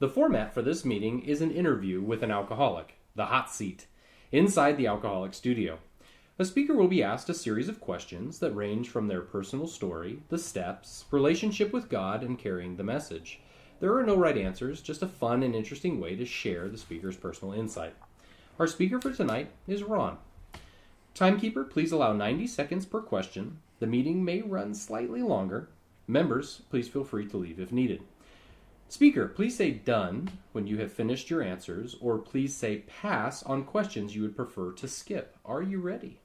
The format for this meeting is an interview with an alcoholic, the hot seat, inside the alcoholic studio. A speaker will be asked a series of questions that range from their personal story, the steps, relationship with God, and carrying the message. There are no right answers, just a fun and interesting way to share the speaker's personal insight. Our speaker for tonight is Ron. Timekeeper, please allow 90 seconds per question. The meeting may run slightly longer. Members, please feel free to leave if needed. Speaker, please say done when you have finished your answers, or please say pass on questions you would prefer to skip. Are you ready?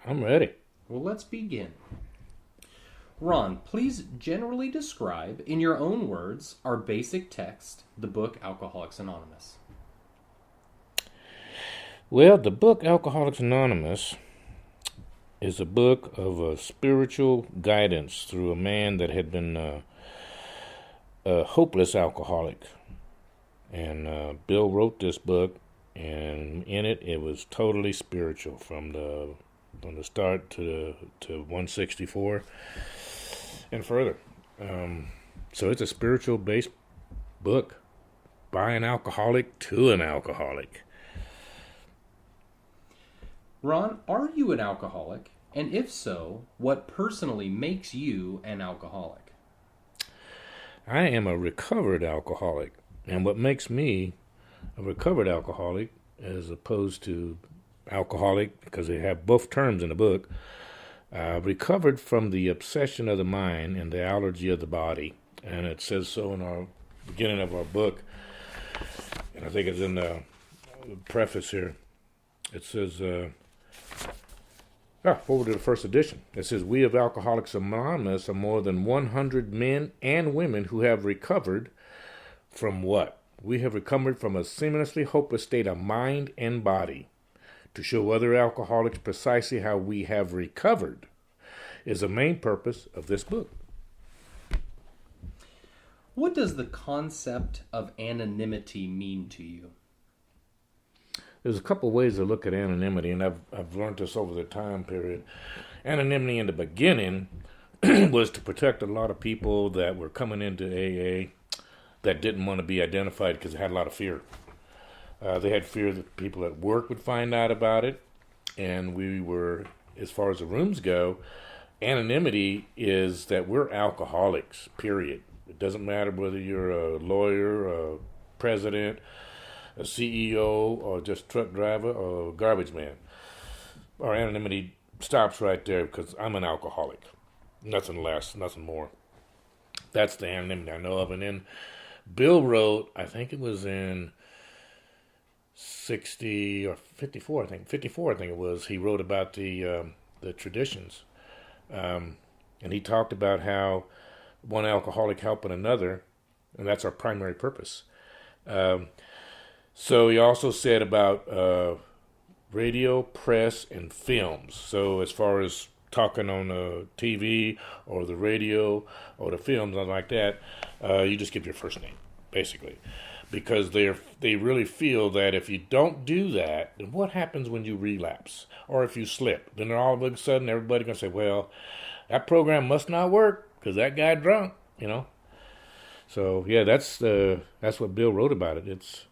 I'm ready. Well, let's begin. Ron, please generally describe, in your own words, our basic text, the book Alcoholics Anonymous. Well, the book Alcoholics Anonymous is a book of spiritual guidance through a man that had been a hopeless alcoholic. And Bill wrote this book, and in it was totally spiritual from the start to 164 and further. So it's a spiritual-based book by an alcoholic to an alcoholic. Ron, are you an alcoholic? And if so, what personally makes you an alcoholic? I am a recovered alcoholic. And what makes me a recovered alcoholic, as opposed to alcoholic, because they have both terms in the book, recovered from the obsession of the mind and the allergy of the body. And it says so in our beginning of our book. And I think it's in the preface here. It says... forward to the first edition. It says, we of Alcoholics Anonymous are more than 100 men and women who have recovered from what? We have recovered from a seamlessly hopeless state of mind and body. To show other alcoholics precisely how we have recovered is the main purpose of this book. What does the concept of anonymity mean to you? There's a couple ways to look at anonymity, and I've learned this over the time period. Anonymity in the beginning was to protect a lot of people that were coming into AA that didn't want to be identified because they had a lot of fear. They had fear that people at work would find out about it, and we were, as far as the rooms go, anonymity is that we're alcoholics, period. It doesn't matter whether you're a lawyer, a president, a CEO, or just truck driver, or garbage man. Our anonymity stops right there because I'm an alcoholic. Nothing less, nothing more. That's the anonymity I know of. And then Bill wrote, I think it was in 60 or 54, I think. 54, I think it was. He wrote about the traditions. And he talked about how one alcoholic helping another, and that's our primary purpose. So he also said about radio, press, and films. So as far as talking on the TV or the radio or the films, something like that, you just give your first name, basically. Because they really feel that if you don't do that, then what happens when you relapse? Or if you slip? Then all of a sudden everybody's going to say, well, that program must not work because that guy drunk, you know. So, yeah, that's what Bill wrote about it. It's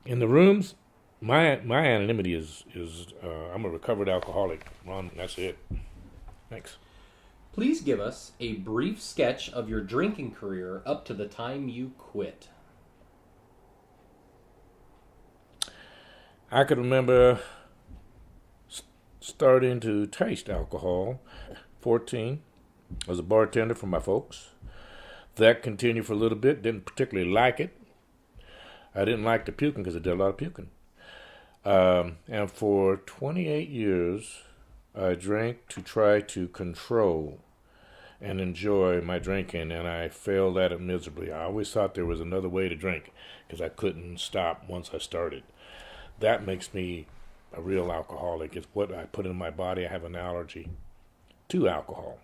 in the rooms, my anonymity is I'm a recovered alcoholic. Ron, that's it. Thanks. Please give us a brief sketch of your drinking career up to the time you quit. I could remember starting to taste alcohol, 14. I was a bartender for my folks. That continued for a little bit. Didn't particularly like it. I didn't like the puking because I did a lot of puking. And for 28 years, I drank to try to control and enjoy my drinking, and I failed at it miserably. I always thought there was another way to drink because I couldn't stop once I started. That makes me a real alcoholic. It's what I put in my body. I have an allergy to alcohol.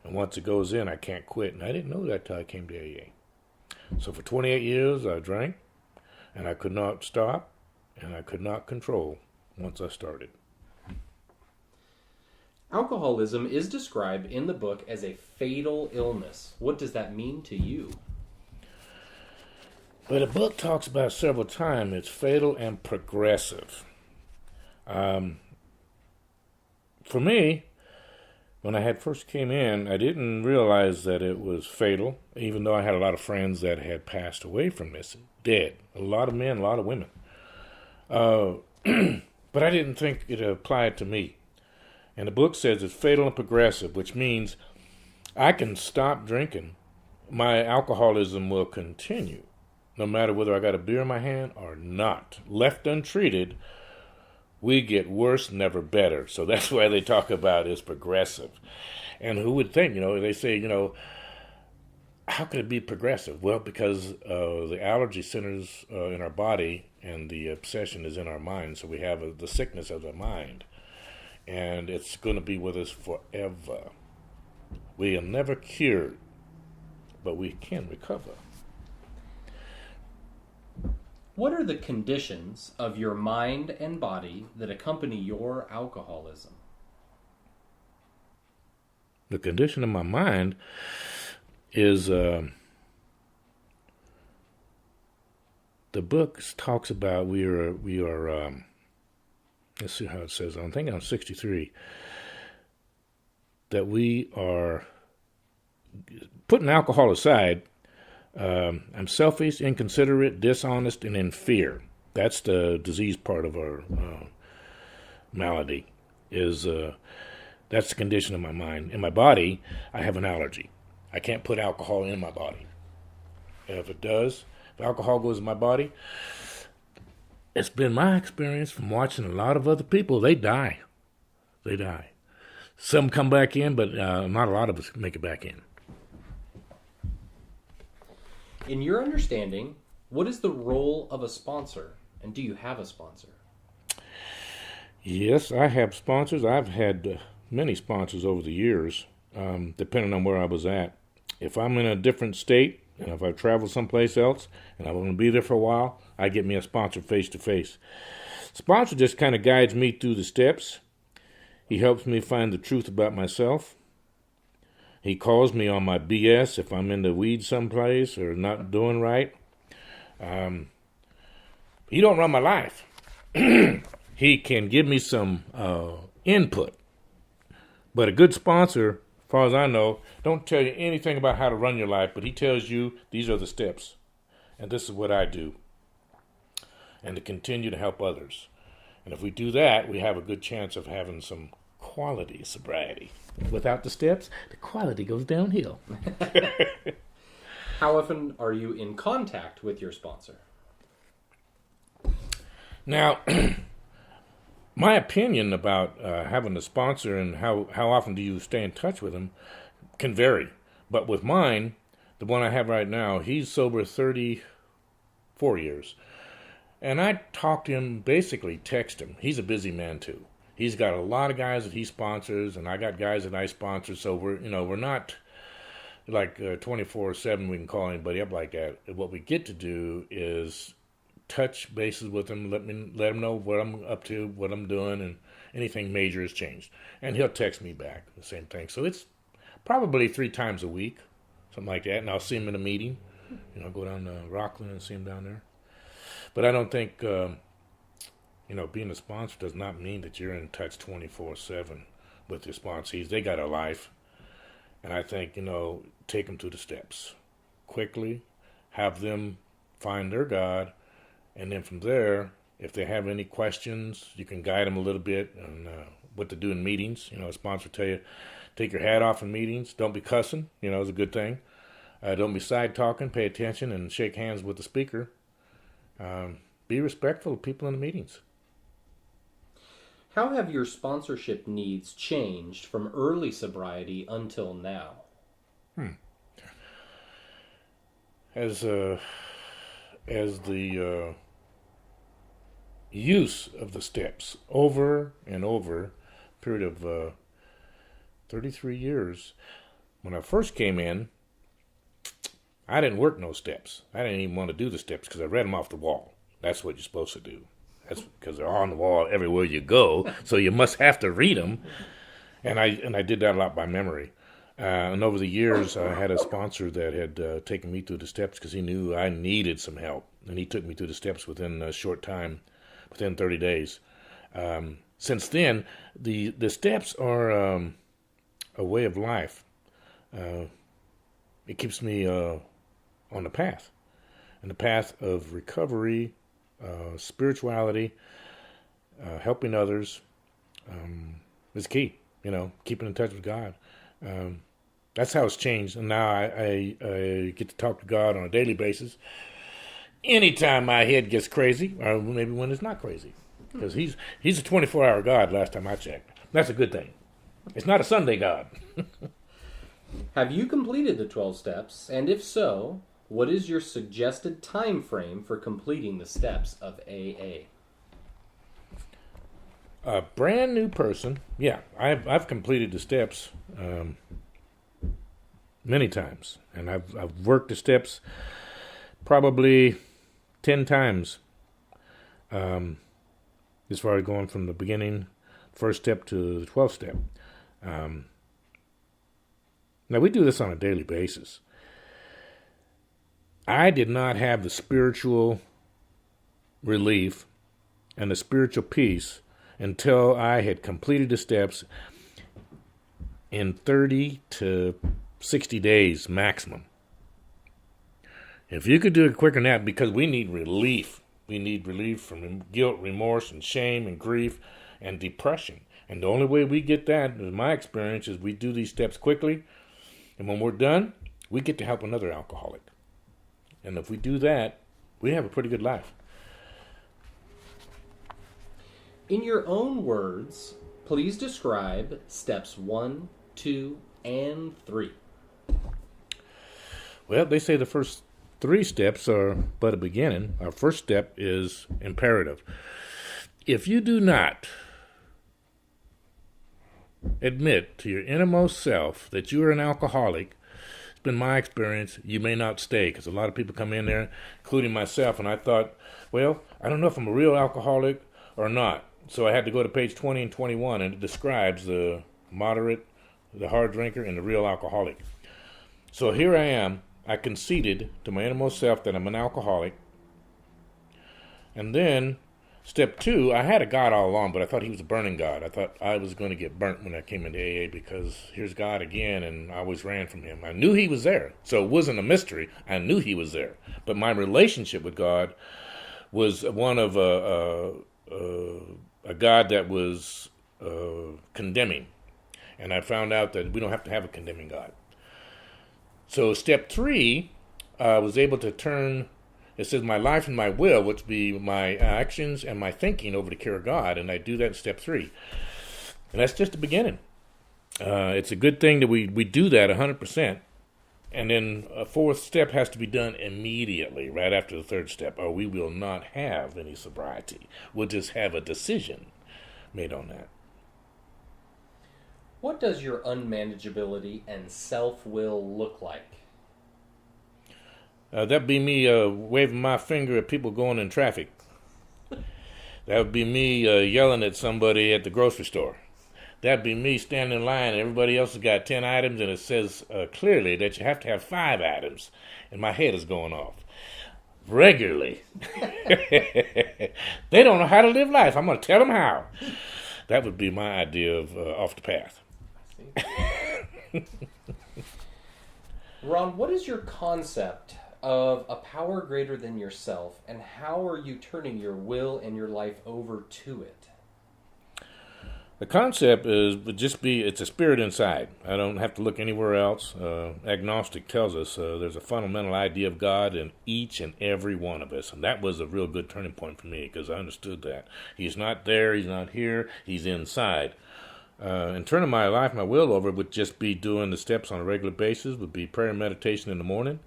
And once it goes in, I can't quit. And I didn't know that till I came to AA. So for 28 years, I drank, and I could not stop, and I could not control once I started. Alcoholism is described in the book as a fatal illness. What does that mean to you? But the book talks about several times it's fatal and progressive. For me, when I had first came in, I didn't realize that it was fatal, even though I had a lot of friends that had passed away from this, dead. A lot of men, a lot of women. But I didn't think it applied to me. And the book says it's fatal and progressive, which means I can stop drinking. My alcoholism will continue, no matter whether I got a beer in my hand or not. Left untreated, we get worse, never better. So that's why they talk about it's progressive. And who would think, they say, how could it be progressive? Well, because the allergy centers in our body and the obsession is in our mind. So we have the sickness of the mind. And it's going to be with us forever. We are never cured, but we can recover. What are the conditions of your mind and body that accompany your alcoholism? The condition of my mind is, the book talks about we are let's see how it says, I'm thinking on 63, that we are putting alcohol aside. I'm selfish, inconsiderate, dishonest, and in fear. That's the disease part of our malady. That's the condition of my mind. In my body, I have an allergy. I can't put alcohol in my body. If alcohol goes in my body, it's been my experience from watching a lot of other people, they die. They die. Some come back in, but not a lot of us make it back in. In your understanding, what is the role of a sponsor, and do you have a sponsor? Yes, I have sponsors. I've had many sponsors over the years, depending on where I was at. If I'm in a different state, and if I've traveled someplace else, and I'm going to be there for a while, I get me a sponsor face-to-face. Sponsor just kind of guides me through the steps. He helps me find the truth about myself. He calls me on my BS if I'm in the weeds someplace or not doing right. He don't run my life. He can give me some input. But a good sponsor, as far as I know, don't tell you anything about how to run your life, but he tells you these are the steps. And this is what I do. And to continue to help others. And if we do that, we have a good chance of having some quality sobriety. Without the steps, the quality goes downhill. How often are you in contact with your sponsor? Now, my opinion about having a sponsor and how often do you stay in touch with him can vary. But with mine, the one I have right now, he's sober 34 years. And I talk to him, basically text him. He's a busy man too. He's got a lot of guys that he sponsors, and I got guys that I sponsor. So we're not like 24/7. We can call anybody up like that. What we get to do is touch bases with him, let him know what I'm up to, what I'm doing, and anything major has changed. And he'll text me back the same thing. So it's probably 3 times a week, something like that. And I'll see him in a meeting. Go down to Rockland and see him down there. But I don't think. Being a sponsor does not mean that you're in touch 24/7 with your sponsees. They got a life. And I think, take them to the steps quickly, have them find their God, and then from there, if they have any questions, you can guide them a little bit on what to do in meetings. A sponsor tell you, take your hat off in meetings. Don't be cussing, it's a good thing. Don't be side talking, pay attention, and shake hands with the speaker. Be respectful of people in the meetings. How have your sponsorship needs changed from early sobriety until now? As the use of the steps over and over, period of 33 years, when I first came in, I didn't work no steps. I didn't even want to do the steps because I read them off the wall. That's what you're supposed to do. That's because they're on the wall everywhere you go, so you must have to read them. And I did that a lot by memory. And over the years, I had a sponsor that had taken me through the steps because he knew I needed some help. And he took me through the steps within a short time, within 30 days. Since then, the steps are a way of life. It keeps me on the path. And the path of recovery, spirituality, helping others is key. Keeping in touch with God. That's how it's changed. And now I get to talk to God on a daily basis. Anytime my head gets crazy, or maybe when it's not crazy. Because he's a 24-hour God last time I checked. That's a good thing. It's not a Sunday God. Have you completed the 12 steps? And if so, what is your suggested time frame for completing the steps of AA? A brand new person, yeah, I've completed the steps many times, and I've worked the steps probably 10 times. As far as going from the beginning, first step to the 12th step. Now we do this on a daily basis. I did not have the spiritual relief and the spiritual peace until I had completed the steps in 30 to 60 days maximum. If you could do it quicker than that, because we need relief. We need relief from guilt, remorse, and shame, and grief, and depression. And the only way we get that, in my experience, is we do these steps quickly. And when we're done, we get to help another alcoholic. And if we do that, we have a pretty good life. In your own words, please describe steps 1, 2, and 3. Well, they say the first 3 steps are but a beginning. Our first step is imperative. If you do not admit to your innermost self that you are an alcoholic, it's been my experience, you may not stay, because a lot of people come in there, including myself, and I thought, well, I don't know if I'm a real alcoholic or not. So I had to go to page 20 and 21, and it describes the moderate, the hard drinker, and the real alcoholic. So here I am. I conceded to my innermost self that I'm an alcoholic. And then, step 2, I had a God all along, but I thought he was a burning God. I thought I was going to get burnt when I came into AA because here's God again, and I always ran from him. I knew he was there, so it wasn't a mystery. I knew he was there. But my relationship with God was one of a God that was condemning. And I found out that we don't have to have a condemning God. So step 3, I was able to turn, it says my life and my will, which would be my actions and my thinking, over to care of God. And I do that in step 3. And that's just the beginning. It's a good thing that we do that 100%. And then a 4th step has to be done immediately, right after the 3rd step, or we will not have any sobriety. We'll just have a decision made on that. What does your unmanageability and self-will look like? That'd be me waving my finger at people going in traffic. That would be me yelling at somebody at the grocery store. That'd be me standing in line and everybody else has got 10 items and it says clearly that you have to have 5 items. And my head is going off. Regularly. They don't know how to live life. I'm going to tell them how. That would be my idea of off the path. Ron, what is your concept of a power greater than yourself, and how are you turning your will and your life over to it? The concept would just be, it's a spirit inside. I don't have to look anywhere else. Agnostic tells us there's a fundamental idea of God in each and every one of us. And that was a real good turning point for me, because I understood that. He's not there, he's not here, he's inside. And turning my life, my will over would just be doing the steps on a regular basis, would be prayer and meditation in the morning,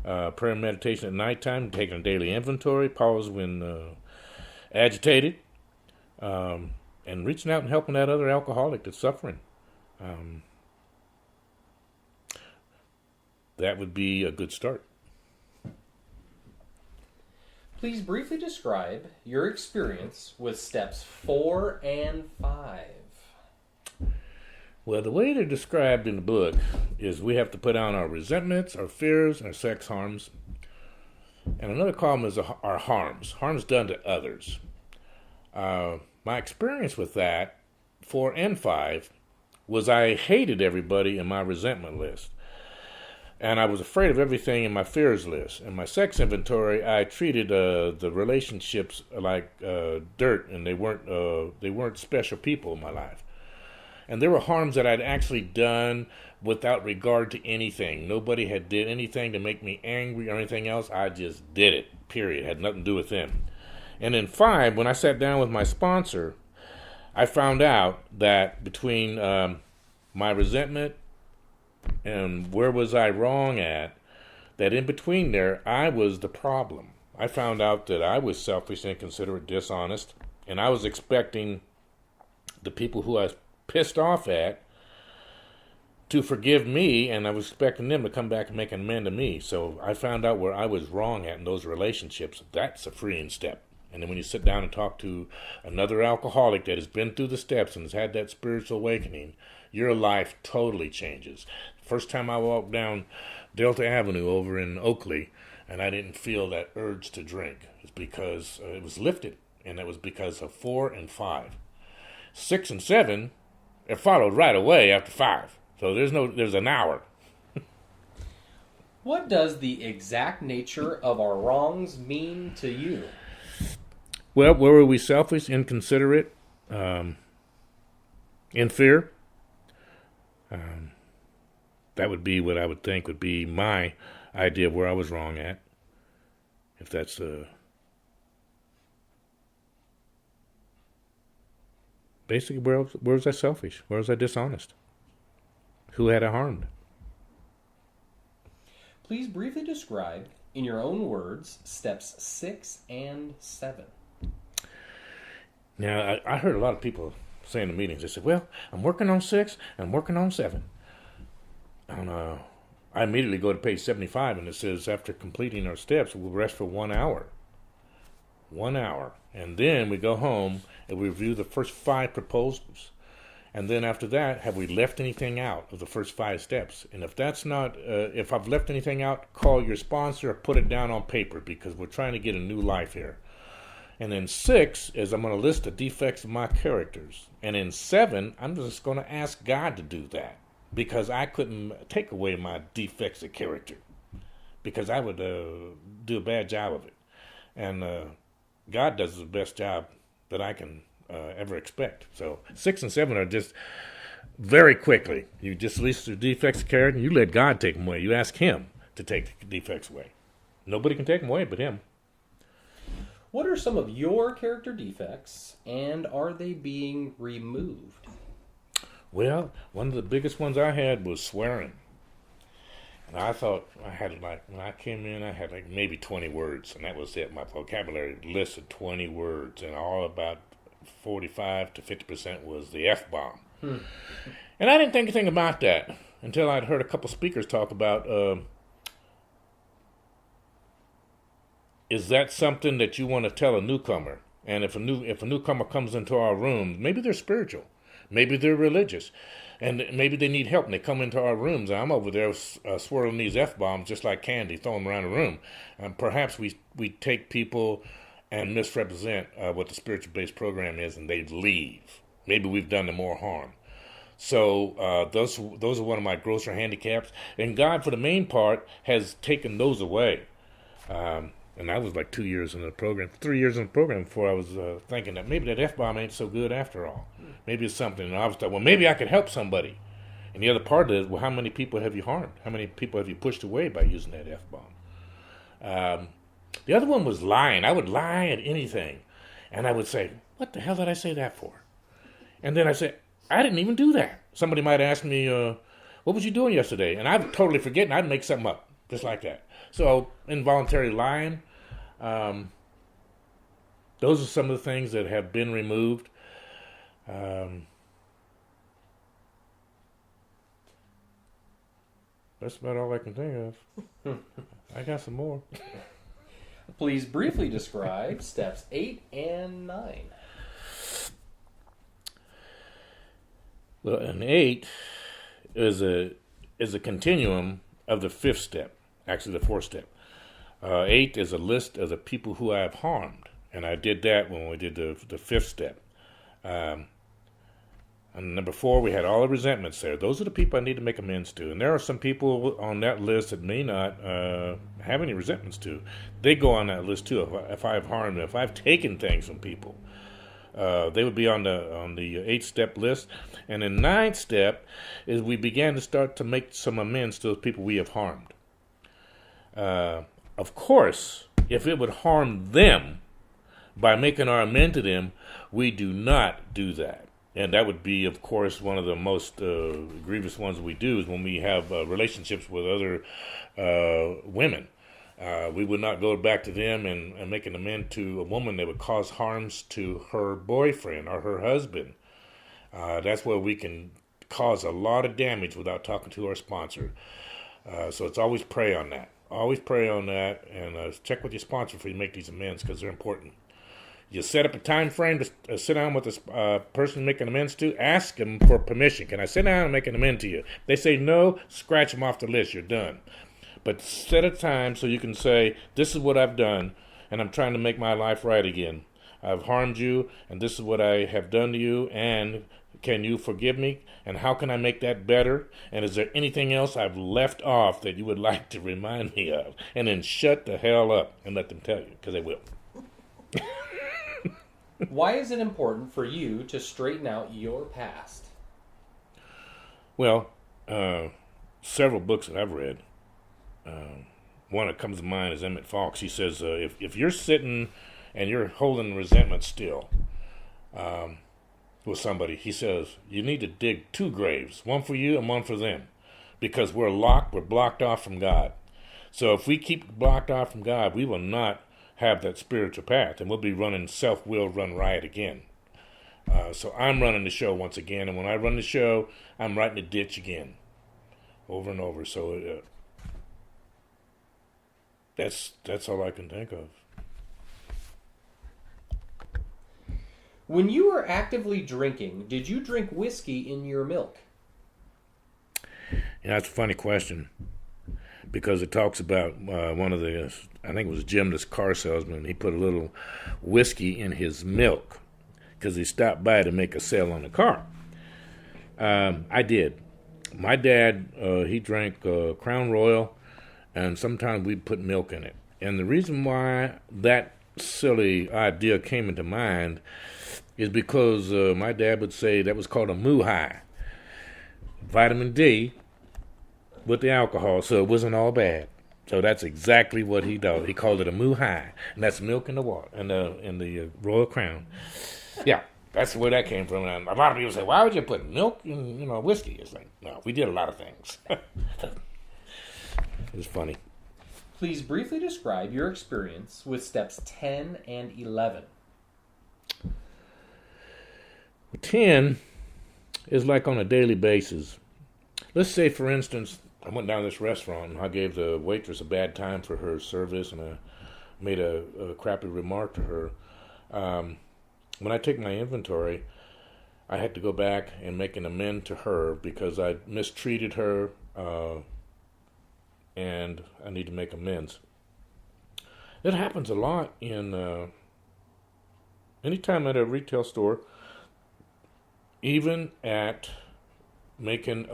prayer and meditation at nighttime, taking a daily inventory, pause when agitated, and reaching out and helping that other alcoholic that's suffering. That would be a good start. Please briefly describe your experience with steps 4 and 5. Well, the way they're described in the book is we have to put down our resentments, our fears, and our sex harms. And another column is our harms done to others. My experience with that, 4 and 5, was I hated everybody in my resentment list. And I was afraid of everything in my fears list. In my sex inventory, I treated the relationships like dirt, and they weren't special people in my life. And there were harms that I'd actually done without regard to anything. Nobody had did anything to make me angry or anything else. I just did it, period. It had nothing to do with them. And in 5, when I sat down with my sponsor, I found out that between my resentment and where was I wrong at, that in between there, I was the problem. I found out that I was selfish, inconsiderate, dishonest, and I was expecting the people who I was pissed off at to forgive me, and I was expecting them to come back and make an amend to me. So I found out where I was wrong at in those relationships. That's a freeing step. And then when you sit down and talk to another alcoholic that has been through the steps and has had that spiritual awakening, your life totally changes. First time I walked down Delta Avenue over in Oakley, and I didn't feel that urge to drink. It's because it was lifted, and it was because of 4 and 5. 6 and 7, it followed right away after 5. So there's an hour. What does the exact nature of our wrongs mean to you? Well, where were we selfish, inconsiderate, in fear? That would be what I would think would be my idea of where I was wrong at. If that's basically where was I selfish? Where was I dishonest? Who had I harmed? Please briefly describe, in your own words, steps 6 and 7. Now, I heard a lot of people say in the meetings, they said, well, I'm working on 6 and I'm working on 7. And I immediately go to page 75, and it says, after completing our steps, we'll rest for 1 hour. 1 hour. And then we go home and we review the first 5 proposals. And then after that, have we left anything out of the first 5 steps? And if that's not, if I've left anything out, call your sponsor or put it down on paper, because we're trying to get a new life here. And then 6 is I'm going to list the defects of my characters. And in 7, I'm just going to ask God to do that, because I couldn't take away my defects of character, because I would do a bad job of it. And God does the best job that I can ever expect. So 6 and 7 are just very quickly. You just list the defects of character, and you let God take them away. You ask Him to take the defects away. Nobody can take them away but Him. What are some of your character defects, and are they being removed? Well, one of the biggest ones I had was swearing. And I thought I had when I came in, I had maybe 20 words, and that was it. My vocabulary listed 20 words, and all about 45 to 50% was the F-bomb. And I didn't think anything about that until I'd heard a couple speakers talk about, is that something that you want to tell a newcomer? And if a newcomer comes into our room, maybe they're spiritual, maybe they're religious, and maybe they need help, and they come into our rooms, and I'm over there swirling these F-bombs just like candy, throwing them around the room. And perhaps we take people and misrepresent what the spiritual-based program is, and they leave. Maybe we've done them more harm. So those are one of my grosser handicaps. And God, for the main part, has taken those away. And I was like 2 years in the program, 3 years in the program before I was thinking that maybe that F-bomb ain't so good after all. Maybe it's something. And I was like, well, maybe I could help somebody. And the other part is, well, how many people have you harmed? How many people have you pushed away by using that F-bomb? The other one was lying. I would lie at anything. And I would say, what the hell did I say that for? And then I said, I didn't even do that. Somebody might ask me, what was you doing yesterday? And I'd totally forget, and I'd make something up, just like that. So involuntary lying, those are some of the things that have been removed. That's about all I can think of. I got some more. Please briefly describe steps 8 and 9. Well, an 8 is a continuum of the 5th step, actually the 4th step. 8 is a list of the people who I have harmed, and I did that when we did the 5th step. And number 4, we had all the resentments there. Those are the people I need to make amends to. And there are some people on that list that may not have any resentments to. They go on that list too. If I have harmed them, if I've taken things from people, they would be on the 8th-step list. And the 9th step is we began to start to make some amends to those people we have harmed. Of course, if it would harm them by making our amend to them, we do not do that. And that would be, of course, one of the most grievous ones we do is when we have relationships with other women. We would not go back to them and make an amend to a woman that would cause harms to her boyfriend or her husband. That's where we can cause a lot of damage without talking to our sponsor. So it's always pray on that. Always pray on that, and check with your sponsor before you make these amends because they're important. You set up a time frame to sit down with this person making amends to. Ask them for permission. Can I sit down and make an amend to you? If they say no, scratch them off the list. You're done. But set a time so you can say, this is what I've done, and I'm trying to make my life right again. I've harmed you, and this is what I have done to you, and can you forgive me? And how can I make that better? And is there anything else I've left off that you would like to remind me of? And then shut the hell up and let them tell you, because they will. Why is it important for you to straighten out your past? Well, several books that I've read. One that comes to mind is Emmett Fox. He says, if you're sitting and you're holding resentment still with somebody, he says, you need to dig 2 graves, one for you and one for them, because we're blocked off from God. So if we keep blocked off from God, we will not have that spiritual path, and we'll be running self-will run riot again. So I'm running the show once again, and when I run the show, I'm right in the ditch again, over and over. So that's all I can think of. When you were actively drinking, did you drink whiskey in your milk? Yeah, that's a funny question, because it talks about one of the, I think it was Jim, this car salesman, he put a little whiskey in his milk because he stopped by to make a sale on the car. I did. My dad, he drank Crown Royal, and sometimes we'd put milk in it. And the reason why that silly idea came into mind is because my dad would say that was called a moo high. Vitamin D with the alcohol, so it wasn't all bad. So that's exactly what he does. He called it a moo high, and that's milk in the water, in the Royal Crown. Yeah, that's where that came from. And a lot of people say, "Why would you put milk in whiskey?" It's like, no, we did a lot of things. It was funny. Please briefly describe your experience with steps 10 and 11. 10 is like on a daily basis. Let's say, for instance, I went down to this restaurant and I gave the waitress a bad time for her service, and I made a crappy remark to her. When I take my inventory, I had to go back and make an amend to her because I mistreated her, and I need to make amends. It happens a lot in anytime at a retail store, even at making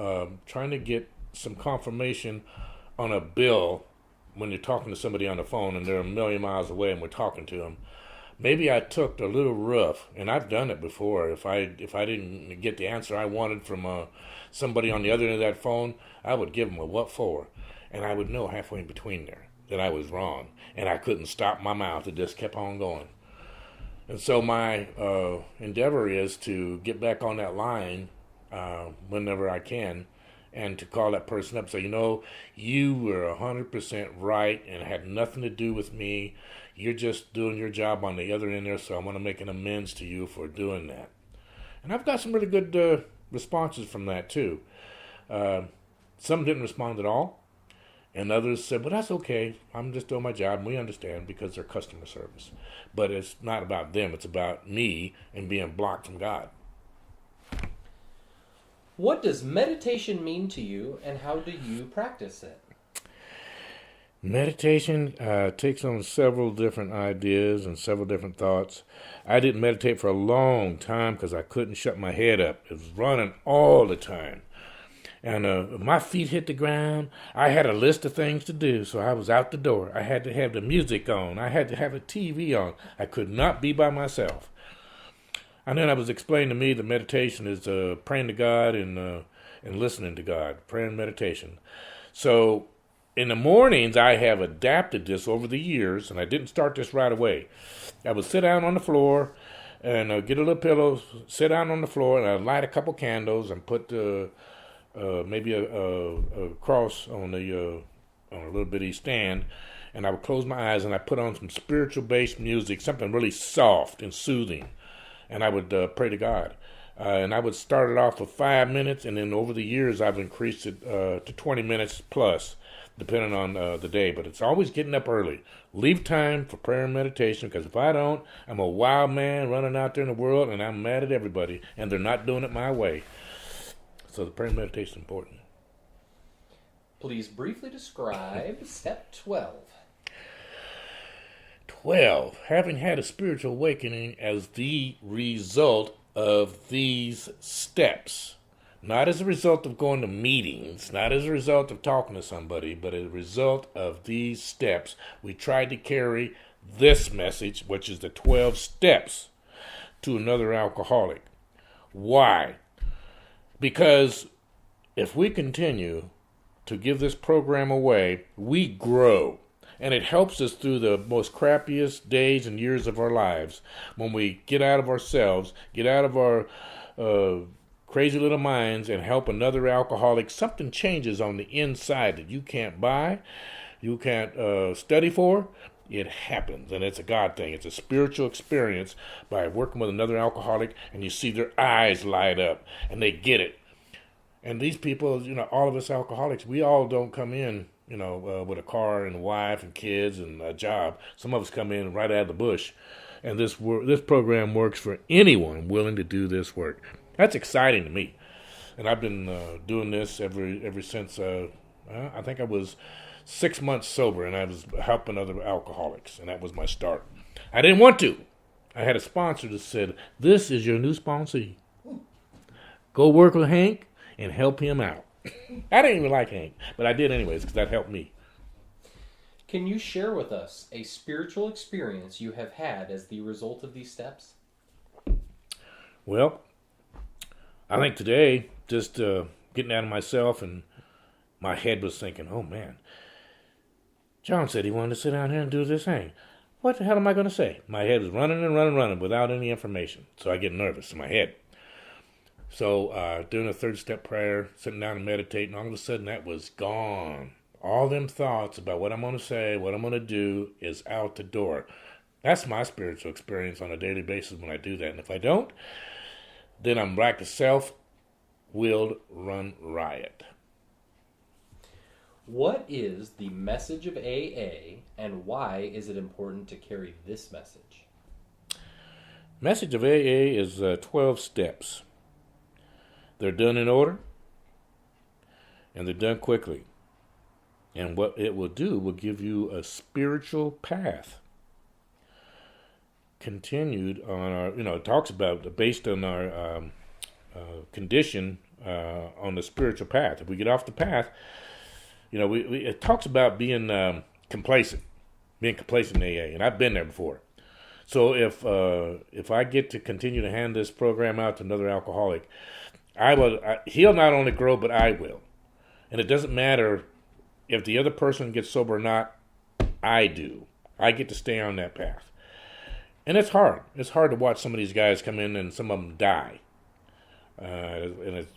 trying to get some confirmation on a bill when you're talking to somebody on the phone and they're a million miles away and we're talking to them. Maybe I took a little rough, and I've done it before. If I didn't get the answer I wanted from somebody on the other end of that phone, I would give them a what for, and I would know halfway in between there that I was wrong, and I couldn't stop my mouth. It just kept on going. And so my endeavor is to get back on that line whenever I can, and to call that person up and say, you were 100% right, and it had nothing to do with me. You're just doing your job on the other end there, so I want to make an amends to you for doing that. And I've got some really good responses from that, too. Some didn't respond at all, and others said, well, that's okay. I'm just doing my job, and we understand because they're customer service. But it's not about them. It's about me and being blocked from God. What does meditation mean to you, and how do you practice it? Meditation takes on several different ideas and several different thoughts. I didn't meditate for a long time because I couldn't shut my head up. It was running all the time. And my feet hit the ground. I had a list of things to do, so I was out the door. I had to have the music on. I had to have a TV on. I could not be by myself. And then I was explained to me that meditation is praying to God and listening to God, prayer and meditation. So in the mornings, I have adapted this over the years, and I didn't start this right away. I would sit down on the floor and get a little pillow, sit down on the floor, and I'd light a couple candles and put maybe a cross on a little bitty stand, and I would close my eyes and I put on some spiritual-based music, something really soft and soothing, and I would pray to God. And I would start it off with 5 minutes, and then over the years I've increased it to 20 minutes plus, depending on the day. But it's always getting up early. Leave time for prayer and meditation, because if I don't, I'm a wild man running out there in the world, and I'm mad at everybody, and they're not doing it my way. So the prayer and meditation is important. Please briefly describe step 12. 12. Having had a spiritual awakening as the result of these steps. Not as a result of going to meetings, not as a result of talking to somebody, but as a result of these steps. We tried to carry this message, which is the 12 steps, to another alcoholic. Why? Because if we continue to give this program away, we grow. And it helps us through the most crappiest days and years of our lives, when we get out of ourselves, get out of our crazy little minds, and help another alcoholic. Something changes on the inside that you can't buy, you can't study for. It happens, and it's a God thing. It's a spiritual experience by working with another alcoholic, and you see their eyes light up, and they get it. And these people, all of us alcoholics, we all don't come in, with a car and a wife and kids and a job. Some of us come in right out of the bush, and this program works for anyone willing to do this work. That's exciting to me, and I've been doing this ever since. I think I was 6 months sober, and I was helping other alcoholics, and that was my start. I didn't want to. I had a sponsor that said, "This is your new sponsee. Go work with Hank and help him out." I didn't even like Hank, but I did anyways because that helped me. Can you share with us a spiritual experience you have had as the result of these steps? Well, I think today, just getting out of myself, and my head was thinking, oh man, John said he wanted to sit down here and do this thing. What the hell am I going to say? My head was running and running, running without any information. So I get nervous in my head. So doing a third step prayer, sitting down and meditating, all of a sudden that was gone. All them thoughts about what I'm going to say, what I'm going to do is out the door. That's my spiritual experience on a daily basis when I do that. And if I don't, then I'm like a self-willed run riot. What is the message of AA, and why is it important to carry this message? Message of AA is 12 steps. They're done in order, and they're done quickly. And what it will do will give you a spiritual path. Continued on our, it talks about based on our condition on the spiritual path. If we get off the path, it talks about being complacent in AA, and I've been there before. So if I get to continue to hand this program out to another alcoholic, he'll not only grow, but I will. And it doesn't matter if the other person gets sober or not, I do. I get to stay on that path. And it's hard. It's hard to watch some of these guys come in and some of them die. And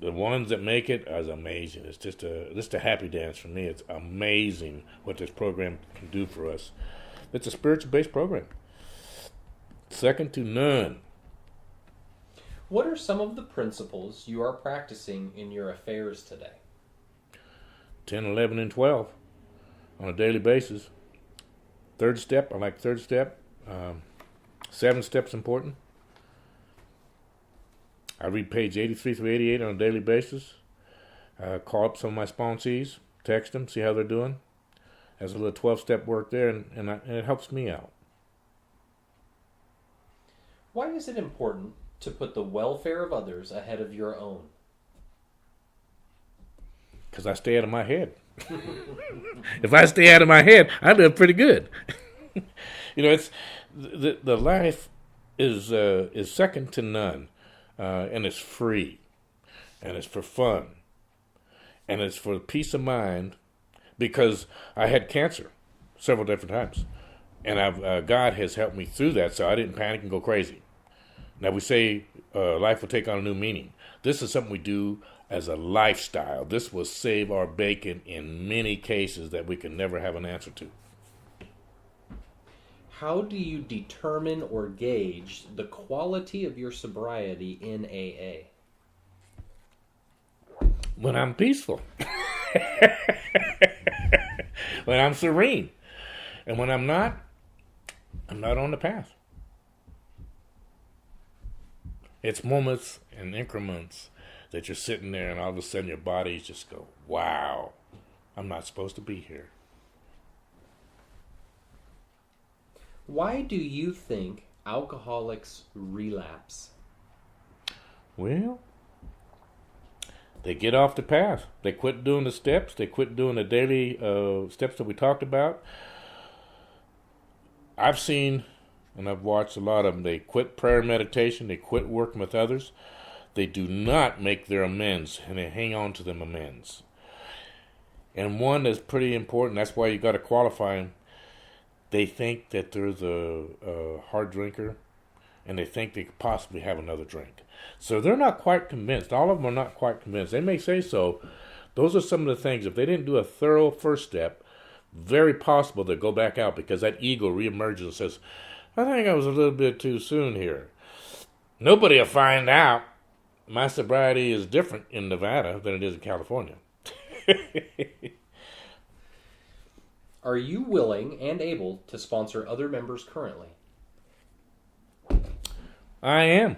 the ones that make it is amazing. It's just a happy dance for me. It's amazing what this program can do for us. It's a spiritual-based program. Second to none. What are some of the principles you are practicing in your affairs today? 10, 11, and 12 on a daily basis. Third step, I like third step. 7 steps important. I read page 83 through 88 on a daily basis. Call up some of my sponsees, text them, see how they're doing. Has a little 12-step work there, and it helps me out. Why is it important to put the welfare of others ahead of your own? Because I stay out of my head. If I stay out of my head, I live pretty good. It's the life is second to none, and it's free, and it's for fun, and it's for peace of mind. Because I had cancer several different times, and God has helped me through that, so I didn't panic and go crazy. Now we say life will take on a new meaning. This is something we do as a lifestyle. This will save our bacon in many cases that we can never have an answer to. How do you determine or gauge the quality of your sobriety in AA? When I'm peaceful. When I'm serene. And when I'm not on the path. It's moments and increments that you're sitting there and all of a sudden your bodies just go, wow, I'm not supposed to be here. Why do you think alcoholics relapse? Well, they get off the path. They quit doing the steps. They quit doing the daily steps that we talked about. I've seen and I've watched a lot of them. They quit prayer and meditation. They quit working with others. They do not make their amends, and they hang on to them amends. And one that's pretty important, that's why you got to qualify them. They think that they're the hard drinker, and they think they could possibly have another drink. So they're not quite convinced. All of them are not quite convinced. They may say so. Those are some of the things. If they didn't do a thorough first step, very possible they'll go back out because that ego reemerges and says, I think I was a little bit too soon here. Nobody will find out. My sobriety is different in Nevada than it is in California. Are you willing and able to sponsor other members currently? I am.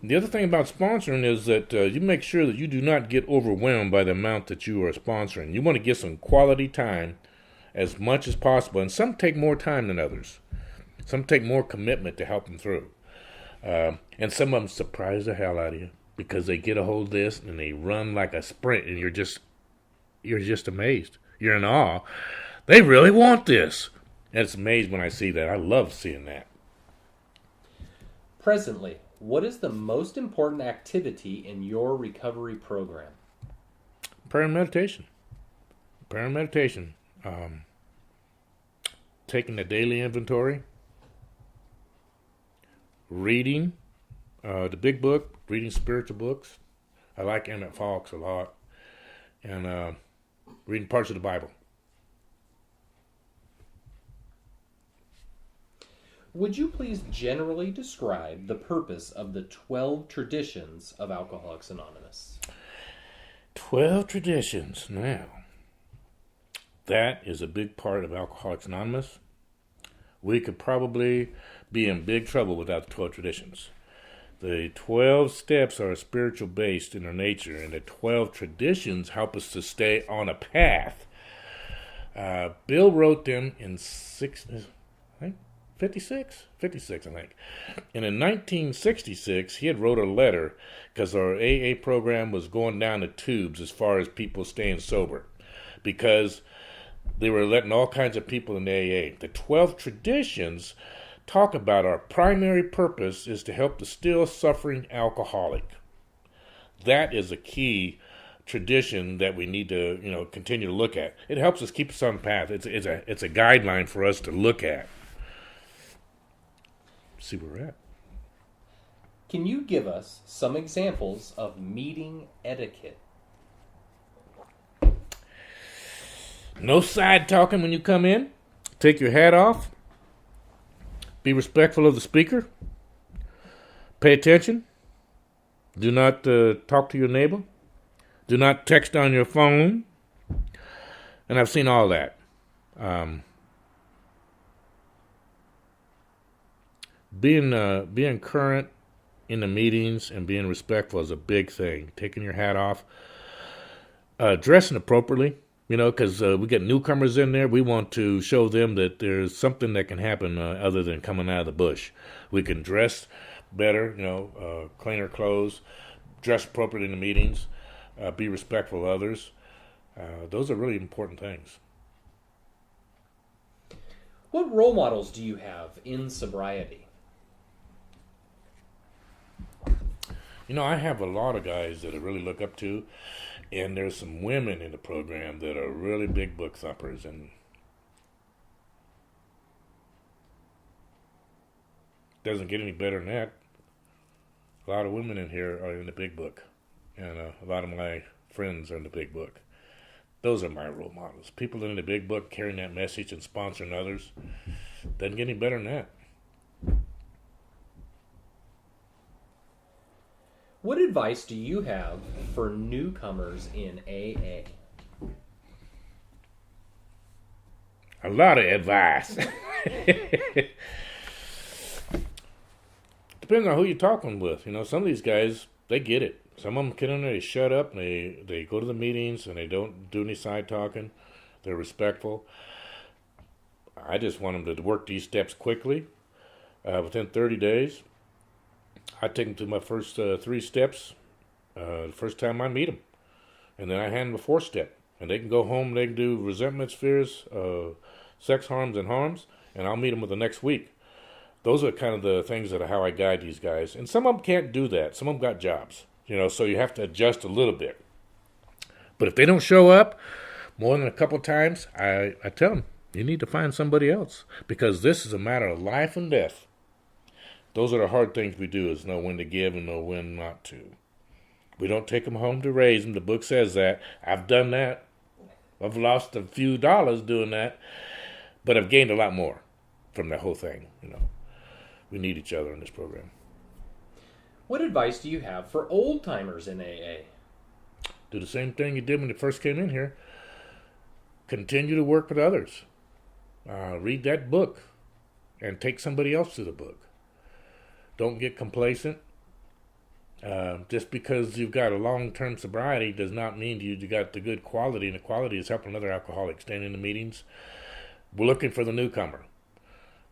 The other thing about sponsoring is that you make sure that you do not get overwhelmed by the amount that you are sponsoring. You want to get some quality time as much as possible. And some take more time than others. Some take more commitment to help them through. And some of them surprise the hell out of you because they get a hold of this and they run like a sprint and you're just amazed. You're in awe. They really want this. And it's amazing when I see that. I love seeing that. Presently, what is the most important activity in your recovery program? Prayer and meditation. Prayer and meditation. Taking a daily inventory. Reading the big book. Reading spiritual books. I like Emmett Fox a lot. And reading parts of the Bible. Would you please generally describe the purpose of the 12 traditions of Alcoholics Anonymous? 12 traditions. Now, that is a big part of Alcoholics Anonymous. We could probably be in big trouble without the 12 traditions. The 12 steps are spiritual based in their nature, and the 12 traditions help us to stay on a path. Bill wrote them in 56, I think. And in 1966, he had wrote a letter because our AA program was going down the tubes as far as people staying sober because they were letting all kinds of people in AA. The 12 traditions talk about our primary purpose is to help the still suffering alcoholic. That is a key tradition that we need to, continue to look at. It helps us keep us on the path. It's a guideline for us to look at. See where we're at. Can you give us some examples of meeting etiquette? No side talking when you come in. Take your hat off. Be respectful of the speaker. Pay attention. Do not talk to your neighbor. Do not text on your phone. And I've seen all that. Being current in the meetings and being respectful is a big thing. Taking your hat off, dressing appropriately, because we get newcomers in there. We want to show them that there's something that can happen other than coming out of the bush. We can dress better, cleaner clothes, dress appropriately in the meetings, be respectful of others. Those are really important things. What role models do you have in sobriety? I have a lot of guys that I really look up to, and there's some women in the program that are really big book thumpers, and doesn't get any better than that. A lot of women in here are in the big book, and a lot of my friends are in the big book. Those are my role models. People in the big book carrying that message and sponsoring others. Doesn't get any better than that. What advice do you have for newcomers in AA? A lot of advice. Depends on who you're talking with. Some of these guys, they get it. Some of them get in there, they shut up, and they go to the meetings, and they don't do any side talking. They're respectful. I just want them to work these steps quickly. Within 30 days, I take them to my first 3 steps the first time I meet them. And then I hand them a 4th step. And they can go home, they can do resentments, fears, sex harms, and harms, and I'll meet them with the next week. Those are kind of the things that are how I guide these guys. And some of them can't do that. Some of them got jobs. So you have to adjust a little bit. But if they don't show up more than a couple times, I tell them, you need to find somebody else. Because this is a matter of life and death. Those are the hard things we do, is know when to give and know when not to. We don't take them home to raise them. The book says that. I've done that. I've lost a few dollars doing that. But I've gained a lot more from the whole thing. We need each other in this program. What advice do you have for old-timers in AA? Do the same thing you did when you first came in here. Continue to work with others. Read that book and take somebody else to the book. Don't get complacent. Just because you've got a long-term sobriety does not mean you got the good quality, and the quality is helping another alcoholic. Staying in the meetings. We're looking for the newcomer.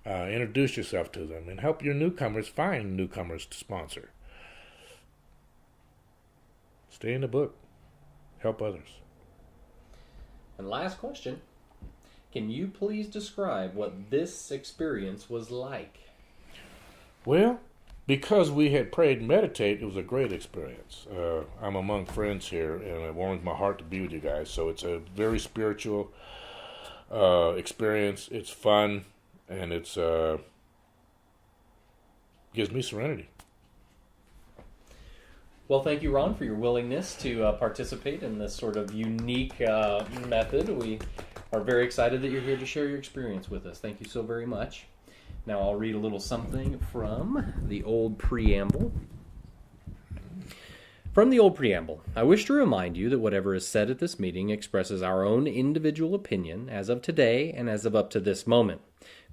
Introduce yourself to them and help your newcomers find newcomers to sponsor. Stay in the book. Help others. And last question. Can you please describe what this experience was like? Well, because we had prayed and meditated, it was a great experience. I'm among friends here, and it warms my heart to be with you guys. So it's a very spiritual experience. It's fun, and it's gives me serenity. Well, thank you, Ron, for your willingness to participate in this sort of unique method. We are very excited that you're here to share your experience with us. Thank you so very much. Now I'll read a little something from the old preamble. From the old preamble, I wish to remind you that whatever is said at this meeting expresses our own individual opinion as of today and as of up to this moment.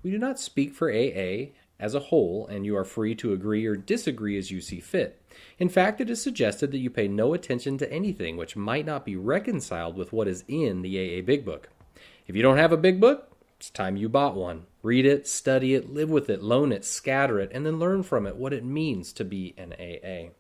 We do not speak for AA as a whole, and you are free to agree or disagree as you see fit. In fact, it is suggested that you pay no attention to anything which might not be reconciled with what is in the AA Big Book. If you don't have a Big Book, it's time you bought one. Read it, study it, live with it, loan it, scatter it, and then learn from it what it means to be an AA.